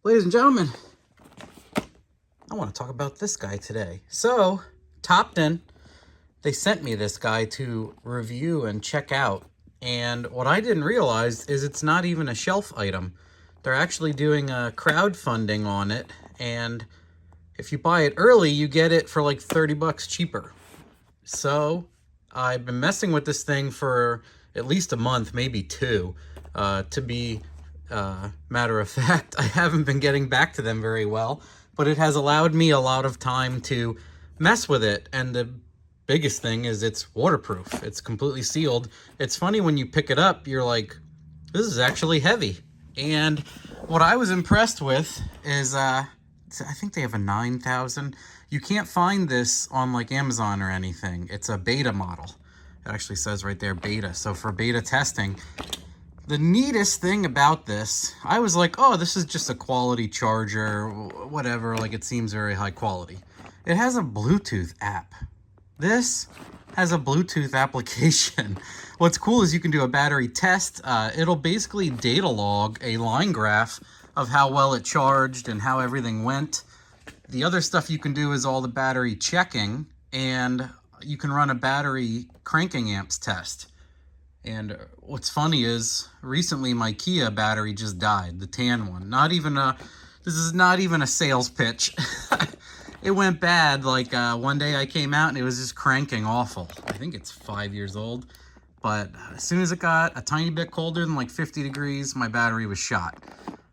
Ladies and gentlemen, I want to talk about this guy today. So, Topdon, they sent me this guy to review and check out. And what I didn't realize is it's not even a shelf item. They're actually doing a crowdfunding on it. And if you buy it early, you get it for like 30 bucks cheaper. So, I've been messing with this thing for at least a month, maybe two. To be matter of fact, I haven't been getting back to them very well, but it has allowed me a lot of time to mess with it. And the biggest thing is it's waterproof. It's completely sealed. It's funny when you pick it up, you're like, this is actually heavy. And what I was impressed with is, I think they have a 9,000. You can't find this on like Amazon or anything. It's a beta model. It actually says right there, beta. So for beta testing, the neatest thing about this, I was like, oh, this is just a quality charger, whatever, like it seems very high quality. It has a Bluetooth app. This has a Bluetooth application. What's cool is you can do a battery test. It'll basically data log a line graph of how well it charged and how everything went. The other stuff you can do is all the battery checking, and you can run a battery cranking amps test. And what's funny is recently my Kia battery just died, the tan one. This is not even a sales pitch. It went bad. Like one day I came out and it was just cranking awful. I think it's 5 years old. But as soon as it got a tiny bit colder than like 50 degrees, my battery was shot.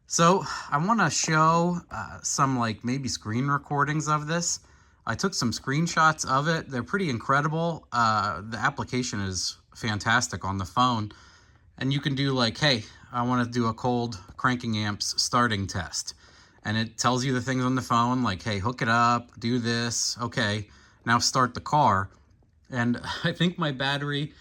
So I want to show some like maybe screen recordings of this. I took some screenshots of it. They're pretty incredible. The application is fantastic on the phone. And you can do like, hey, I want to do a cold cranking amps starting test. And it tells you the things on the phone like, hey, hook it up, do this. Okay, now start the car. And I think my battery,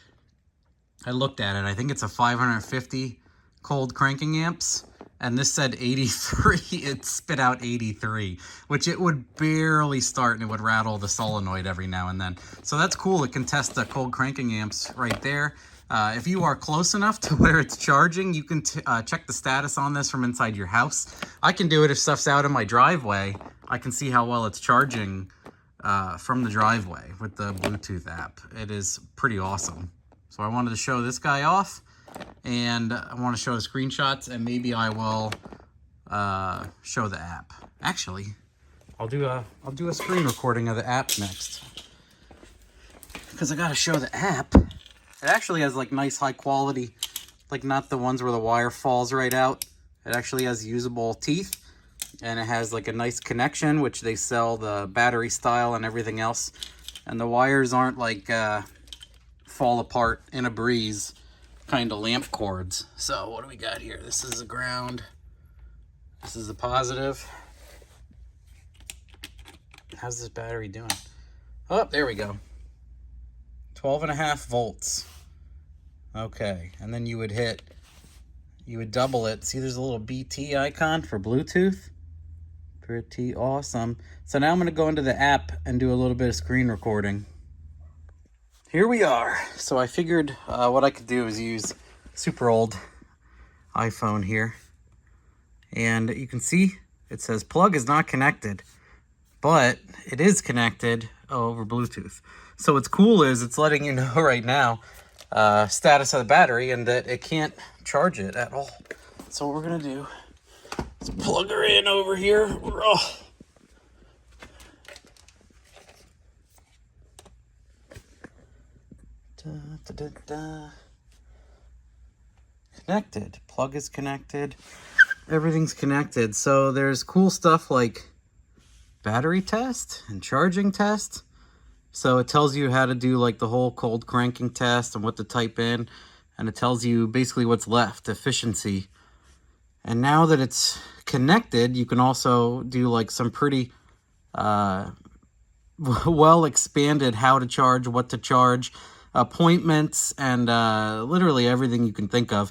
I looked at it, I think it's a 550 cold cranking amps. And this said 83, it spit out 83, which it would barely start and it would rattle the solenoid every now and then. So that's cool. It can test the cold cranking amps right there. If you are close enough to where it's charging, you can check the status on this from inside your house. I can do it if stuff's out in my driveway. I can see how well it's charging from the driveway with the Bluetooth app. It is pretty awesome. So I wanted to show this guy off. And I want to show the screenshots, and maybe I will show the app. Actually, I'll do a screen recording of the app next, because I got to show the app. It actually has like nice high quality, like not the ones where the wire falls right out. It actually has usable teeth, and it has like a nice connection, which they sell the battery style and everything else. And the wires aren't like fall apart in a breeze kind of lamp cords. So what do we got here? This is the ground. This is the positive. How's this battery doing? Oh, there we go. 12.5 volts. Okay, and then you would double it. See, there's a little BT icon for Bluetooth. Pretty awesome. So now I'm going to go into the app and do a little bit of screen recording. Here we are. So I figured what I could do is use super old iPhone here. And you can see it says plug is not connected, but it is connected over Bluetooth. So what's cool is it's letting you know right now status of the battery and that it can't charge it at all. So what we're going to do is plug her in over here. Oh. Connected. Plug is connected. Everything's connected. So there's cool stuff like battery test and charging test. So it tells you how to do like the whole cold cranking test and what to type in. And it tells you basically what's left, efficiency. And now that it's connected, you can also do like some pretty well expanded how to charge, what to charge, appointments, and literally everything you can think of.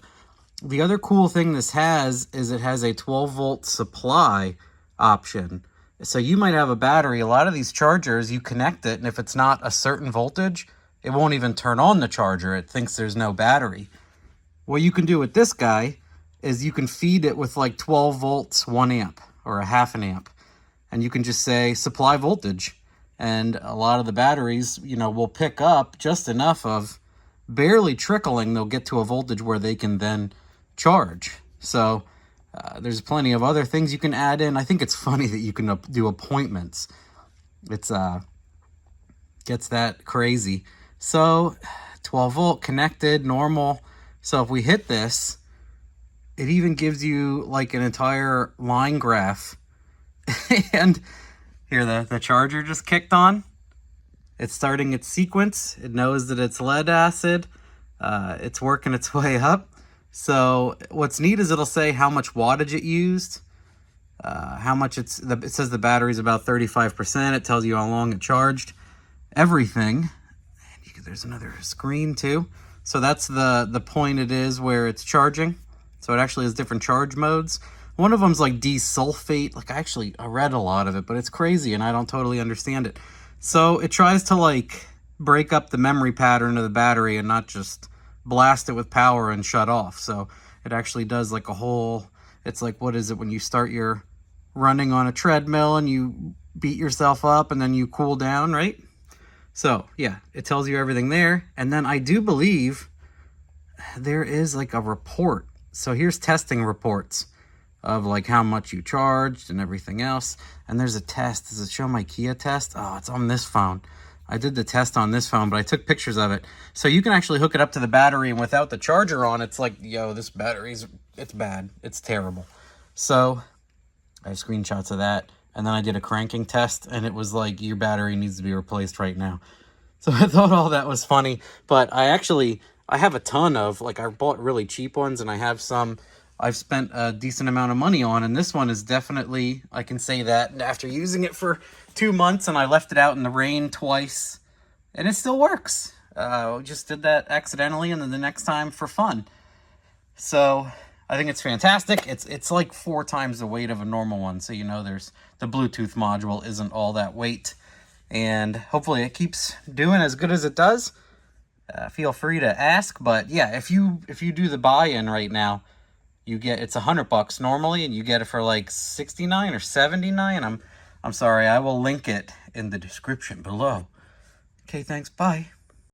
The other cool thing this has is it has a 12-volt supply option. So you might have a battery. A lot of these chargers, you connect it, and if it's not a certain voltage, it won't even turn on the charger. It thinks there's no battery. What you can do with this guy is you can feed it with like 12 volts, 1 amp. or a half an amp. And you can just say supply voltage. And a lot of the batteries, you know, will pick up just enough of barely trickling. They'll get to a voltage where they can then charge. So there's plenty of other things you can add in. I think it's funny that you can do appointments. It's gets that crazy. So 12 volt connected, normal. So if we hit this, it even gives you like an entire line graph. And here the charger just kicked on. It's starting its sequence. It knows that it's lead acid. It's working its way up. So what's neat is it'll say how much wattage it used, how much it says the battery's about 35%. It tells you how long it charged, everything. And there's another screen too. So that's the point it is where it's charging. So it actually has different charge modes. One of them's like desulfate. Like I read a lot of it, but it's crazy and I don't totally understand it. So it tries to like break up the memory pattern of the battery and not just blast it with power and shut off. So it actually does like a whole, it's like, what is it when you start your running on a treadmill and you beat yourself up and then you cool down, right? So yeah, it tells you everything there. And then I do believe there is like a report. So here's testing reports of like how much you charged and everything else. And there's a test. Does it show my Kia test? Oh, it's on this phone. I did the test on this phone, but I took pictures of it. So you can actually hook it up to the battery, and without the charger on, it's like, yo, this battery's, it's bad. It's terrible. So I have screenshots of that. And then I did a cranking test, and it was like, your battery needs to be replaced right now. So I thought all that was funny. But I have a ton of, like, I bought really cheap ones, and I have some I've spent a decent amount of money on. And this one is definitely, I can say that after using it for 2 months, and I left it out in the rain twice, and it still works. Just did that accidentally, and then the next time for fun. So I think it's fantastic. It's like 4 times the weight of a normal one. So, you know, there's the Bluetooth module isn't all that weight, and hopefully it keeps doing as good as it does. Feel free to ask, but yeah, if you do the buy-in right now, you get, it's $100 normally, and you get it for like $69 or $79. I'm sorry, I will link it in the description below. Okay, thanks, bye.